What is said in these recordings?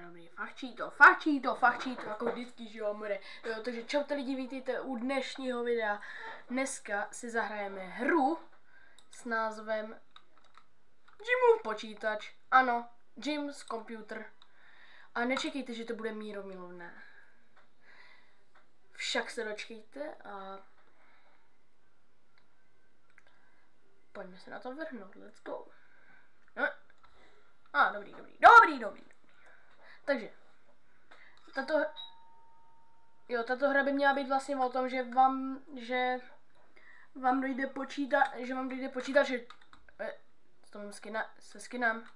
Dobrý, fakt čító, jako vždycky, že jo, more. Jo, takže čaute lidi, vítejte u dnešního videa. Dneska si zahrajeme hru s názvem Jimův počítač. Ano, Jim's Computer. A nečekejte, že to bude míromilovné. Však se dočkejte a pojďme se na to vrhnout, let's go. Dobrý. Takže, tato hra by měla být vlastně o tom, že vám dojde počítač, s tom se skinem.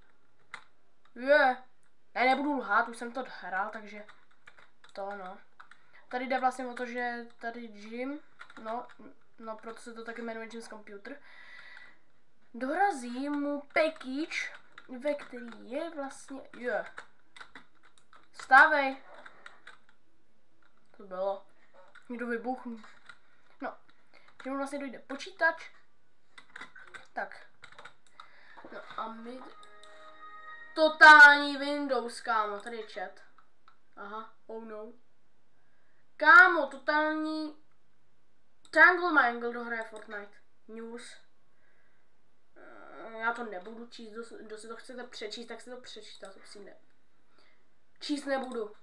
Nebudu lhát, už jsem to hrál, takže to no. Tady jde vlastně o to, že tady Jim, no proto se to taky jmenuje Jim's Computer, dorazí mu package, ve který je vlastně, Vstávej! To bylo. Někdo vybuchnul. No. Že mu vlastně dojde počítač. Tak. No a my... Totální Windows, kámo. Tady je chat. Aha. Oh no. Kámo, totální... Tangle Mangle dohraje Fortnite. News. Já to nebudu číst, kdo si to chcete přečíst, tak si to přečítá, to si ne. Číst nebudu.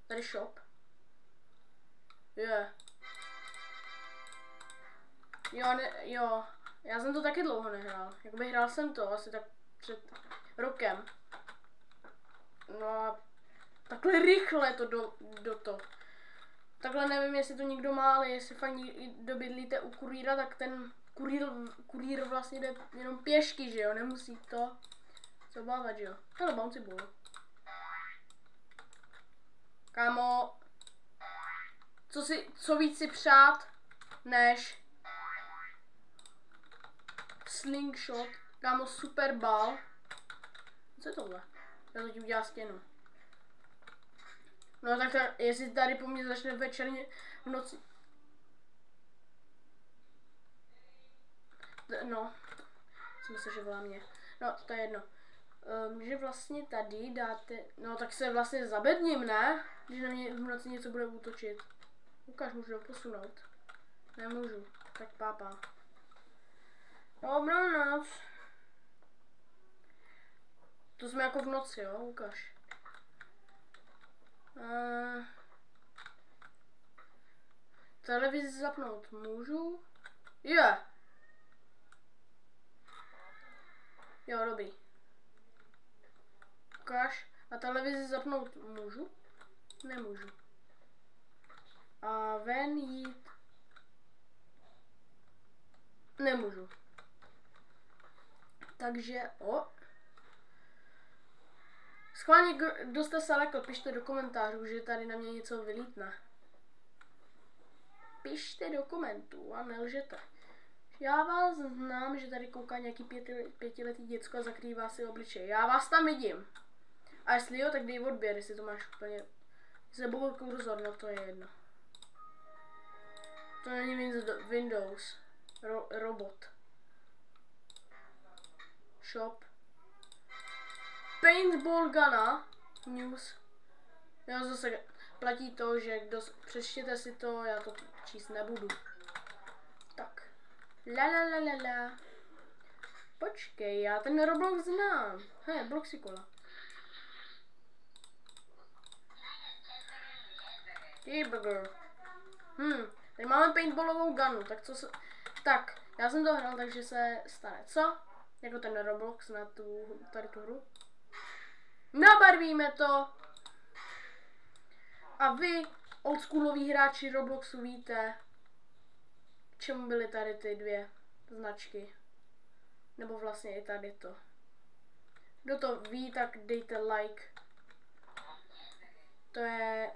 Tady shop. Jo, já jsem to taky dlouho nehrál. Jakoby hrál jsem to asi tak před rokem. No a takhle rychle to do to. Takhle nevím, jestli to někdo má, ale jestli fakt dobydlíte u kurýra, tak ten kurýr vlastně jde jenom pěšky, že jo, nemusí to se obávat, že jo. Hele, bouncy ball. Kámo, co víc si přát, než slingshot, kámo, super ball. Co je tohle? Já to ti udělá stěnu. No tak jestli tady po mně začne večerně v noci. No, jsem myslel, že volá mě. No, to je jedno. Že vlastně tady dáte, no tak se vlastně zabedním, ne? Když na mě v noci něco bude útočit. Ukáž, můžu ho posunout. Nemůžu, tak pápa. Dobrou noc. To jsme jako v noci, jo, ukáž. Televizi zapnout můžu? Jo, dobrý. Ukáž. A televizi zapnout můžu? Nemůžu. A ven jít? Nemůžu. Takže, schválně, kdo jste se lekl, pište do komentářů, že tady na mě něco vylítne. Pište do komentů a nelžete. Já vás znám, že tady kouká nějaký pětiletý děcko a zakrývá si obličej. Já vás tam vidím. A jestli jo, tak dej odběr, jestli to máš úplně... Sebou kurzor, no to je jedno. To není Windows. Robot. Shop. Paintball Guna. News. Já zase platí to, že přečtěte si to, já to číst nebudu. Tak. La. Počkej, já ten Roblox znám. Bloxikola. Burger. Tady máme paintballovou gunu, tak co se... Tak, já jsem to hrál, takže se stane co? Jako ten Roblox na tady tu hru. Nabarvíme to. A vy, oldschooloví hráči Robloxu, víte, k čemu byly tady ty dvě značky. Nebo vlastně i tady to. Kdo to ví, tak dejte like. To je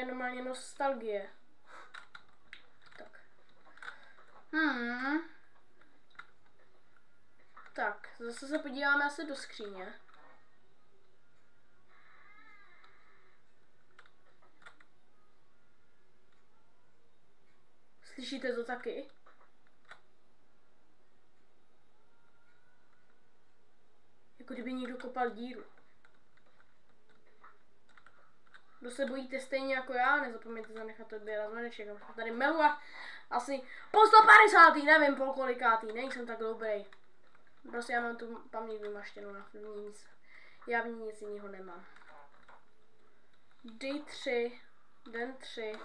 normálně nostalgie. Tak. Tak, zase se podíváme asi do skříně. Slyšíte to taky? Jako kdyby někdo kopal díru. Kdo se bojíte stejně jako já, nezapomeňte zanechat odběr zvoneček. Tady melu asi po 150. nevím po kolikátý, nejsem tak dobrý. Prostě já mám tu paměť vymaštěnou na nic. Já v ní nic jiného nemám. Den 3.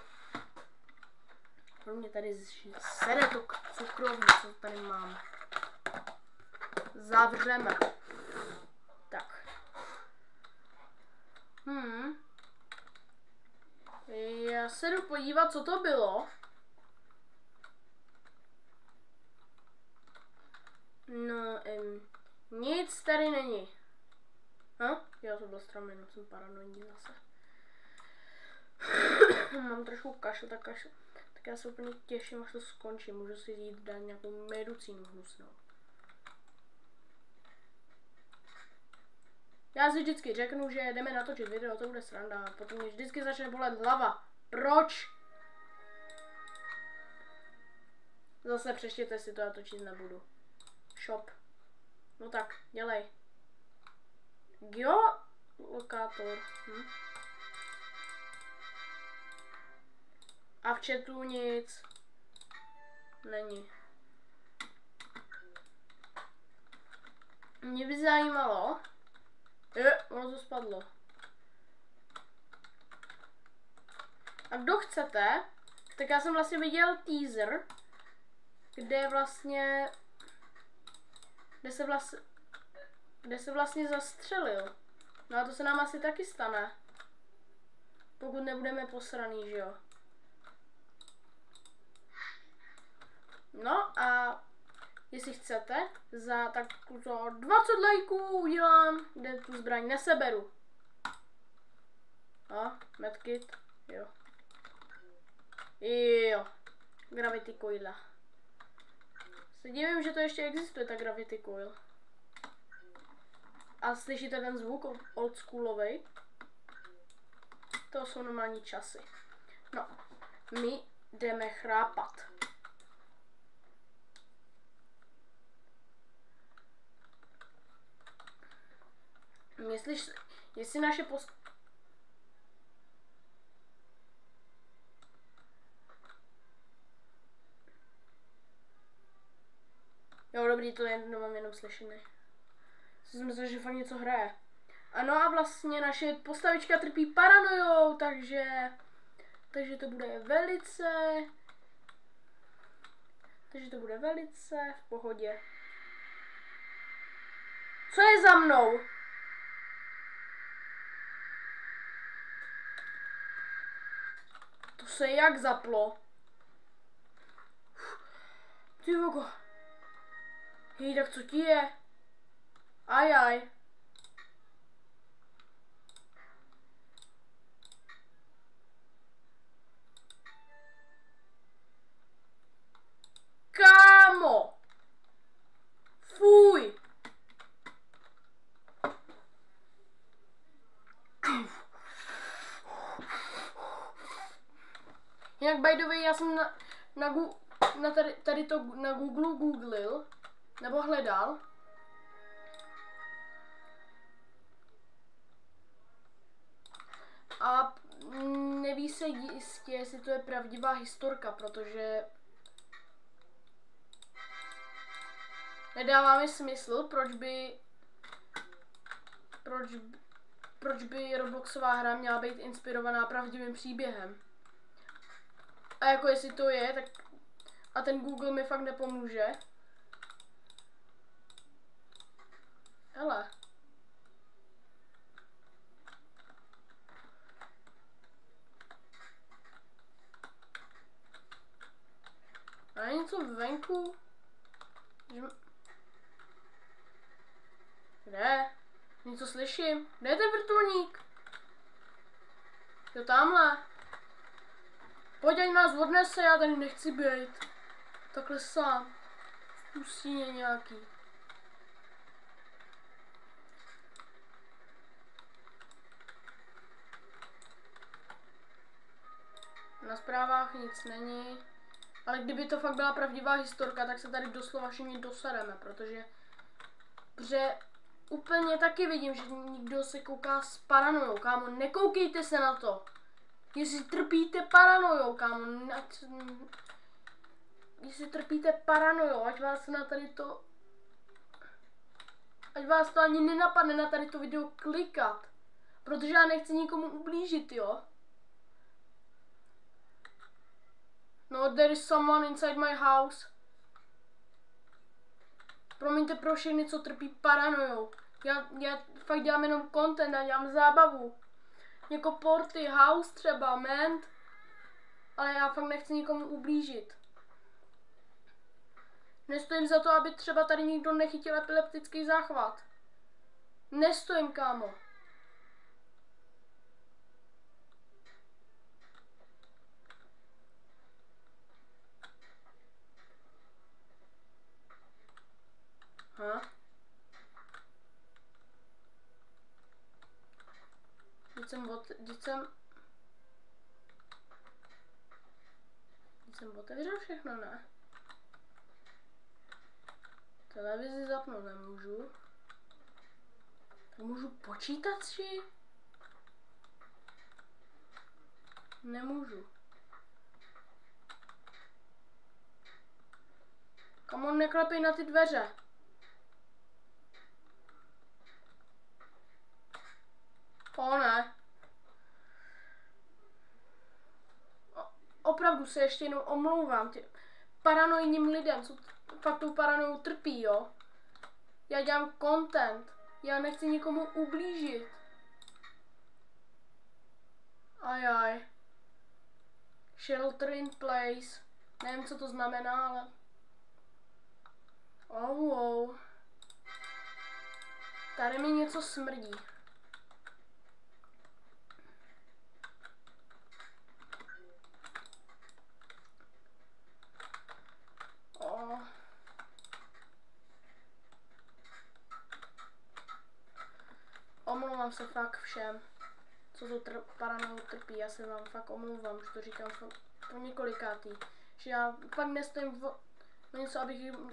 Pro mě tady sere to cukroví, co tady mám. Zavřeme. Tak. Já se jdu podívat, co to bylo. No, nic tady není. Jo, to byl strom, jenom jsem paranoidní zase. Mám trošku kašel, tak já se úplně těším, až to skončí. Můžu si jít dát nějakou medicínu hnusnou. Já si vždycky řeknu, že jdeme natočit video, to bude sranda, a potom mě vždycky začne bolet hlava. Proč? Zase přečtěte si to, já to číst nebudu. Shop. No tak, dělej. Geolokátor. A v chatu nic není. Mě by zajímalo. Ono to spadlo. A kdo chcete, tak já jsem vlastně viděl teaser, kde se vlastně zastřelil. No a to se nám asi taky stane. Pokud nebudeme posraný, že jo. No a jestli chcete, za takto 20 lajků udělám, kde tu zbraň neseberu. A medkit, jo. Jo, gravity coila. Se divím, že to ještě existuje, ta gravity coil. A slyšíte ten zvuk oldschoolovej? To jsou normální časy. No, my jdeme chrápat. Jestli naše Jo, dobrý, to mám jenom slyšený. Jsem myslel, že fakt něco hraje. Ano a vlastně naše postavička trpí paranojou, takže to bude velice v pohodě. Co je za mnou? To se jak zaplo? Ty vogo. Hej, tak co ti je? Ajaj. Kámo! Fuj! Jinak by the way, já jsem tady to na googlil, nebo hledal. A neví se jistě, jestli to je pravdivá historka, protože nedává mi smysl, proč by Robloxová hra měla být inspirovaná pravdivým příběhem. A jako jestli to je, tak a ten Google mi fakt nepomůže. Hele. A něco venku? Kde? Něco slyším. Kde je ten vrtulník? Jo, tamhle. Pojď, ať nás odnese, já tady nechci být. Takhle sám. V pustině nějaký. Na zprávách nic není. Ale kdyby to fakt byla pravdivá historka, tak se tady doslova všichni dosademe, protože úplně taky vidím, že někdo se kouká s paranojou, kámo, nekoukejte se na to. Jestli trpíte paranojou, kámo, jestli trpíte paranojou, ať vás na tady to, ať vás to ani nenapadne na tady to video klikat, protože já nechci nikomu ublížit, jo. No, there is someone inside my house. Promiňte pro všechny, co trpí paranojou. Já fakt dělám jenom content a dělám zábavu. Jako Porty, House třeba, Ment. Ale já fakt nechci nikomu ublížit. Nestojím za to, aby třeba tady nikdo nechytil epileptický záchvat. Nestojím, kámo. Vždyť jsem otevřel všechno, ne? Televizi zapnout nemůžu. Tak můžu počítat si? Nemůžu. Come on, neklepej na ty dveře. O ne. Opravdu se ještě jenom omlouvám těm paranoidním lidem, co fakt tou paranojou trpí, jo. Já dělám content. Já nechci nikomu ublížit. Ajaj. Shelter in place. Nevím, co to znamená, ale... Oh. Tady mi něco smrdí. Omlouvám se fakt všem, co to paranojou trpí. Já se vám fakt omlouvám, už to říkám po několikátý. Že já fakt nestojím o něco,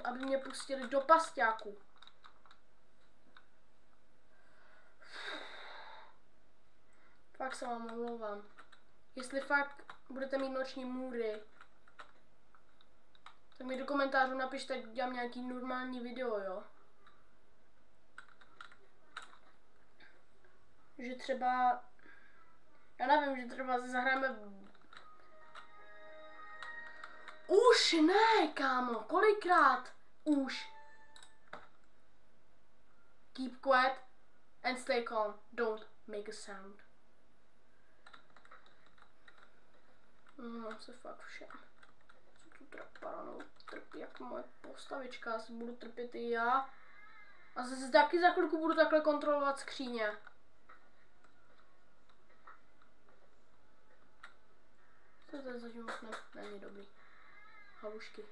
aby mě pustili do pasťáku. Fakt se vám omlouvám. Jestli fakt budete mít noční můry, tak mi do komentářů napište, ať dělám nějaký normální video, jo. Že třeba, já nevím, že třeba zahrajeme... Už ne, kámo, kolikrát už. Keep quiet and stay calm, don't make a sound. Se fakt všem. Co tu paranojou trpí, jak moje postavička, asi budu trpět i já. A zase taky za chvilku budu takhle kontrolovat skříně. To je zatím moc není dobrý. Halušky.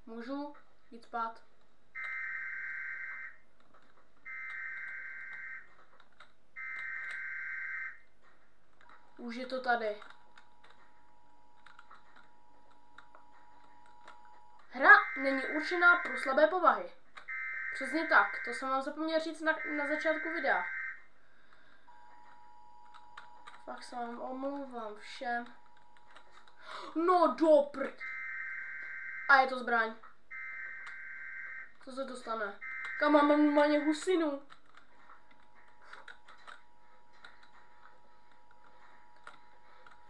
Můžu jít spát? Už je to tady. Hra není určená pro slabé povahy. Přesně tak, to jsem vám zapomněl říct na začátku videa. Fakt se vám omlouvám všem. No dobr. A je to zbraň. Co se to stane? Kam mám normálně husinu?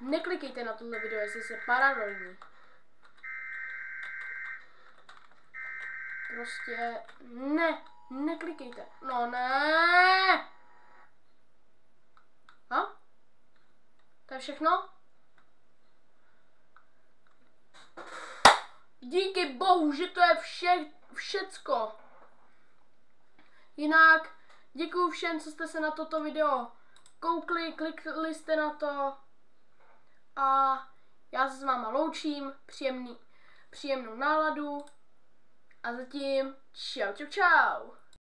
Neklikejte na tohle video, jestli jste paranoidní. Prostě neklikejte. No ne. A? To je všechno? Díky bohu, že to je všecko. Jinak děkuju všem, co jste se na toto video koukli, klikli jste na to. A já se s váma loučím, příjemnou náladu. A zatím čau.